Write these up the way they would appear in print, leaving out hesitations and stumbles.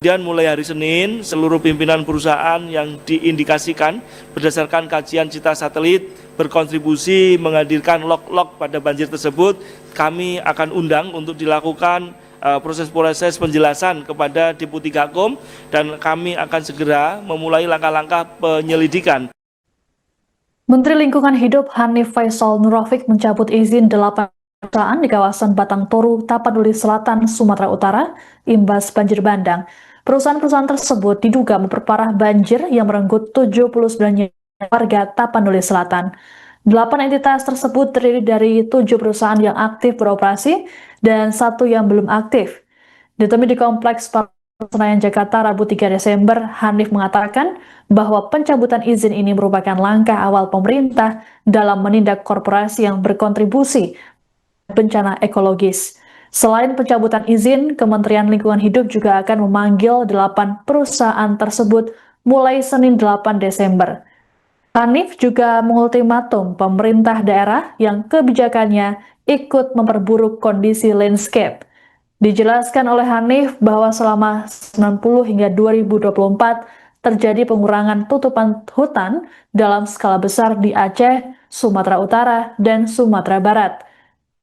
Kemudian mulai hari Senin, seluruh pimpinan perusahaan yang diindikasikan berdasarkan kajian citra satelit berkontribusi menghadirkan log-log pada banjir tersebut, kami akan undang untuk dilakukan proses-proses penjelasan kepada Deputi Gakum, dan kami akan segera memulai langkah-langkah penyelidikan. Menteri Lingkungan Hidup Hanif Faisal Nurrafiq mencabut izin 8 perusahaan di kawasan Batang Toru, Tapanuli Selatan, Sumatera Utara, imbas banjir bandang. Perusahaan-perusahaan tersebut diduga memperparah banjir yang merenggut 79 warga Tapanuli Selatan. 8 entitas tersebut terdiri dari 7 perusahaan yang aktif beroperasi dan 1 yang belum aktif. Ditemui di Kompleks Senayan Jakarta Rabu 3 Desember, Hanif mengatakan bahwa pencabutan izin ini merupakan langkah awal pemerintah dalam menindak korporasi yang berkontribusi bencana ekologis. Selain pencabutan izin, Kementerian Lingkungan Hidup juga akan memanggil 8 perusahaan tersebut mulai Senin 8 Desember. Hanif juga mengultimatum pemerintah daerah yang kebijakannya ikut memperburuk kondisi landscape. Dijelaskan oleh Hanif bahwa selama 90 hingga 2024 terjadi pengurangan tutupan hutan dalam skala besar di Aceh, Sumatera Utara, dan Sumatera Barat.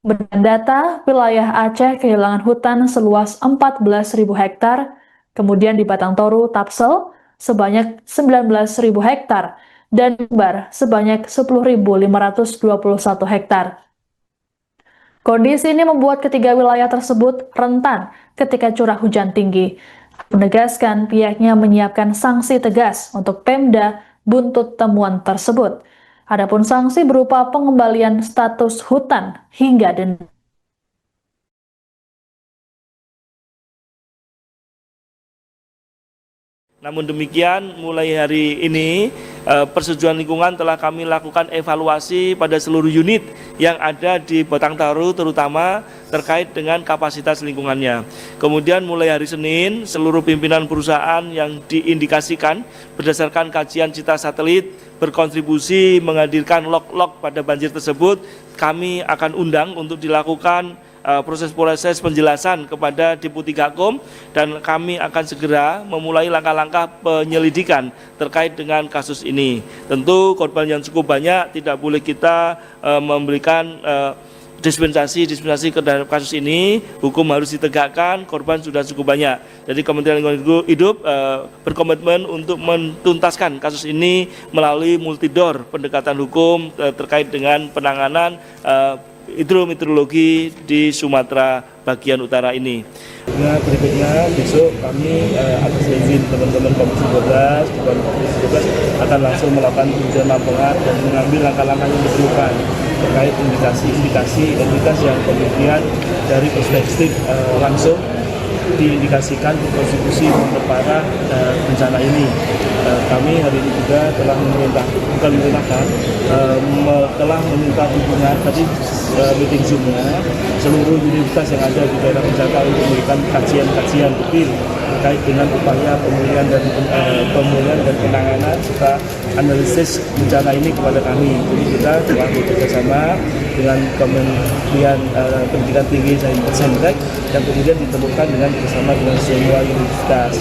Berdasarkan data, wilayah Aceh kehilangan hutan seluas 14.000 hektar, kemudian di Batang Toru, Tapsel sebanyak 19.000 hektar, dan Jember sebanyak 10.521 hektar. Kondisi ini membuat ketiga wilayah tersebut rentan ketika curah hujan tinggi. Menegaskan pihaknya menyiapkan sanksi tegas untuk Pemda buntut temuan tersebut. Adapun sanksi berupa pengembalian status hutan hingga denda. Namun demikian, mulai hari ini Persetujuan Lingkungan telah kami lakukan evaluasi pada seluruh unit yang ada di Batang Toru, terutama terkait dengan kapasitas lingkungannya. Kemudian mulai hari Senin, seluruh pimpinan perusahaan yang diindikasikan berdasarkan kajian citra satelit berkontribusi menghadirkan log-log pada banjir tersebut, kami akan undang untuk dilakukan proses-proses penjelasan kepada Deputi Gakum, dan kami akan segera memulai langkah-langkah penyelidikan terkait dengan kasus ini. Tentu korban yang cukup banyak, tidak boleh kita memberikan dispensasi ke dalam kasus ini. Hukum harus ditegakkan, korban sudah cukup banyak. Jadi Kementerian Lingkungan Hidup berkomitmen untuk menuntaskan kasus ini melalui multidor pendekatan hukum terkait dengan penanganan hidrometeorologi di Sumatera bagian utara ini. Nah, berikutnya besok kami atas izin teman-teman Komisi 12 dan Komisi 12 akan langsung melakukan peninjauan lapangan dan mengambil langkah-langkah yang diperlukan terkait indikasi identitas yang kemudian dari perspektif langsung diindikasikan berkontribusi memperparah bencana ini. Kami hari ini juga telah telah meminta dukungan tadi meeting Zoom-nya seluruh universitas yang ada di daerah bencana untuk memberikan kajian-kajian detail terkait dengan upaya pemulihan dan penanganan serta analisis bencana ini kepada kami. Jadi kita telah bekerjasama dengan Kementerian Pendidikan Tinggi Saintek dan kemudian ditemukan bersama dengan semua universitas,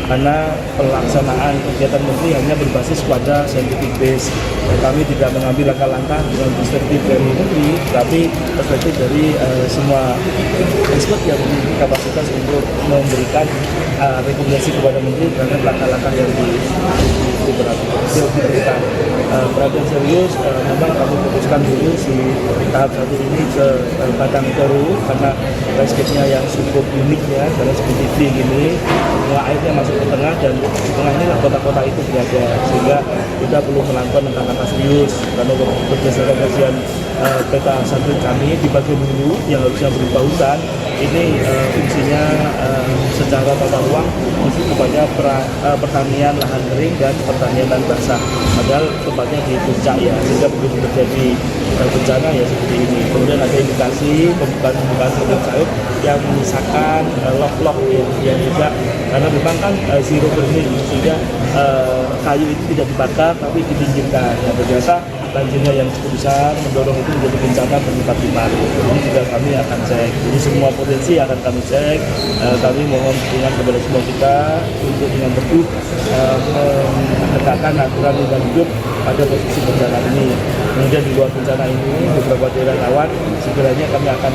karena pelaksanaan kegiatan menteri hanya berbasis pada scientific base. Kami tidak mengambil langkah-langkah dengan perspektif dari menteri, tapi perspektif dari semua expert yang memiliki kapasitas untuk memberikan rekomendasi kepada menteri terhadap langkah-langkah yang diberikan. Perhatian serius, memang kami fokuskan dulu di tahap satu ini ke Batang Toru karena landscape-nya yang cukup unik ya, karena seperti gini, semua airnya masuk ke tengah dan di tengah ini kota-kota itu berada, sehingga kita perlu melakukan langkah-langkah serius karena berdasarkan kajian peta satelit kami di bagian hulu yang harusnya berupa hutan ini fungsinya secara tata ruang untuk kepada pertanian lahan kering dan pertanian lahan basah, padahal tempatnya di puncak ya, sehingga begitu terjadi bencana ya seperti ini. Kemudian ada indikasi pembukaan sumber sawit yang menyisakan log-log yang juga karena memang kan zero burning, sehingga kayu itu tidak dibakar tapi didinginkan. Nah, ternyata banjirnya yang cukup besar mendorong itu menjadi bencana berlipat lipat. Ini juga kami akan cek. Jadi semua potensi akan kami cek. Kami mohon dukungan kepada semua kita untuk dengan teguh menegakkan aturan lingkungan hidup pada posisi bencana ini. Kemudian di luar bencana ini beberapa daerah rawan sebenarnya kami akan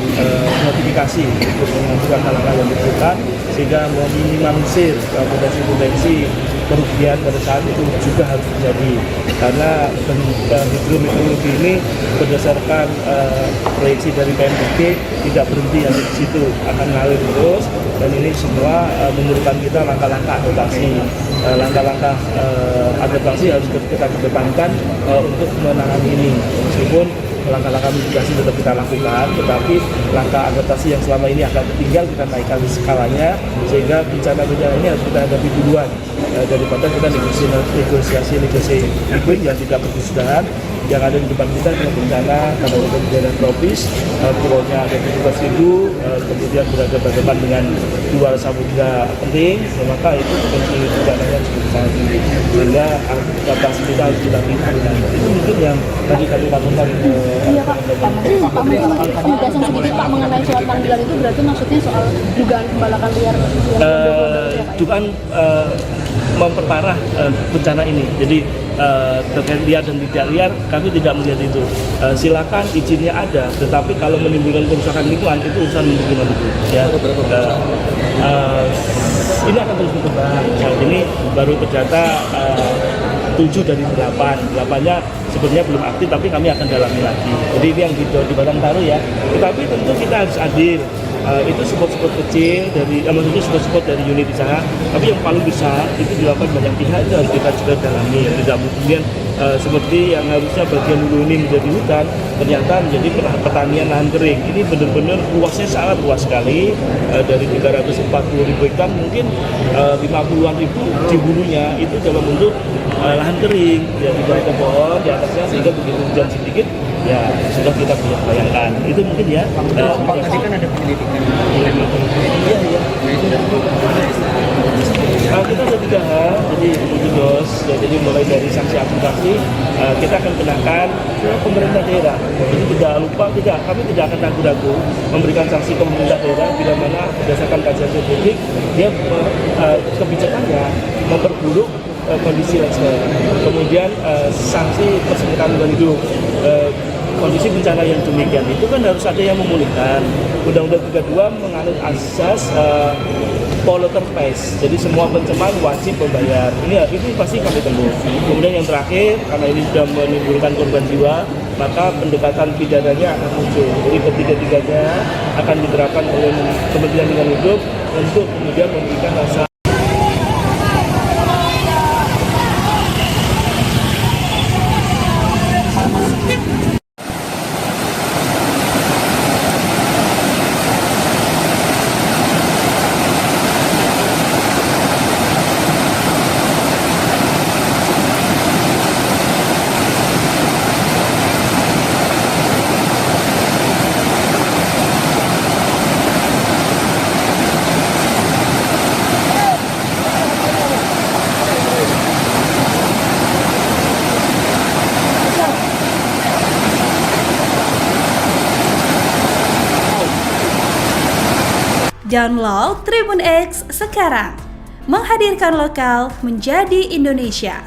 notifikasi untuk menentukan hal-hal yang diperlukan sehingga meminimalisir potensi-potensi kerugian pada saat itu juga harus terjadi karena hidrometeorologi ini berdasarkan proyeksi dari BMKG tidak berhenti hanya di situ, akan ngalir terus dan ini semua memerlukan kita langkah-langkah adaptasi harus kita kedepankan untuk menangani ini meskipun langkah-langkah mitigasi tetap kita lakukan, tetapi langkah adaptasi yang selama ini agak tertinggal kita naikkan skalanya sehingga bencana-bencana ini harus kita hadapi duluan daripada kita negosiasi yang tidak berkesudahan. Yang ada di depan kita adalah bencana karena ada daerah tropis, pulaunya ada 17.000, kemudian berhadapan dengan 2 samudra penting, maka itu potensi bencananya cukup besar sehingga adaptasi kita harus kita tingkatkan. Itu mungkin yang tadi kami lakukan. Iya Pak, penugasan sedikit Pak mengenai surat panggilan itu berarti maksudnya soal dugaan pembalakan liar. Dugaan memperparah bencana ini. Jadi terkait liar dan tidak liar, kami tidak melihat itu. Silakan izinnya ada, tetapi kalau menimbulkan kerusakan lingkungan itu urusan lingkungan itu. Ya. Ini akan terus berkembang. Saat ini baru terdata 7 dari 8. 8-nya sebenarnya belum aktif, tapi kami akan dalami lagi. Jadi ini yang di Batang Taru ya. Tetapi tentu kita harus adil. Itu support kecil dari, maksudnya support dari unit usaha, tapi yang paling besar itu dilakukan banyak pihak, itu harus kita juga dalami. Tidak mungkin seperti yang harusnya bagian hulu ini menjadi hutan, ternyata menjadi pertanian lahan kering. Ini benar-benar luasnya sangat luas sekali, dari 340.000 hektar mungkin 50-an ribu di hulunya itu dalam bentuk lahan kering, ya di bawah pohon di atasnya, sehingga begitu hujan sedikit ya sudah kita bayangkan. Itu mungkin ya. Pak, tadi kan ada penyelidikan. Iya. Kita ada 3 hal, jadi dos, jadi mulai dari sanksi administrasi kita akan kenakan ke pemerintah daerah. Jadi tidak lupa, kami tidak akan ragu-ragu memberikan sanksi ke pemerintah daerah bila mana berdasarkan kajian publik dia kebijakannya memperburuk kondisi landscape. Kemudian sanksi persengketaan lingkungan hidup. Kondisi bencana yang demikian itu kan harus ada yang memulihkan. Undang-Undang 32 menganut asas polluter pays. Jadi semua pencemar wajib membayar. Ini pasti kami tempuh. Kemudian yang terakhir, karena ini sudah menimbulkan korban jiwa, maka pendekatan pidananya akan muncul. Jadi ketiga-tiganya akan diterapkan oleh Kementerian Lingkungan Hidup untuk kemudian memberikan rasa. Download Tribun X sekarang, menghadirkan lokal menjadi Indonesia.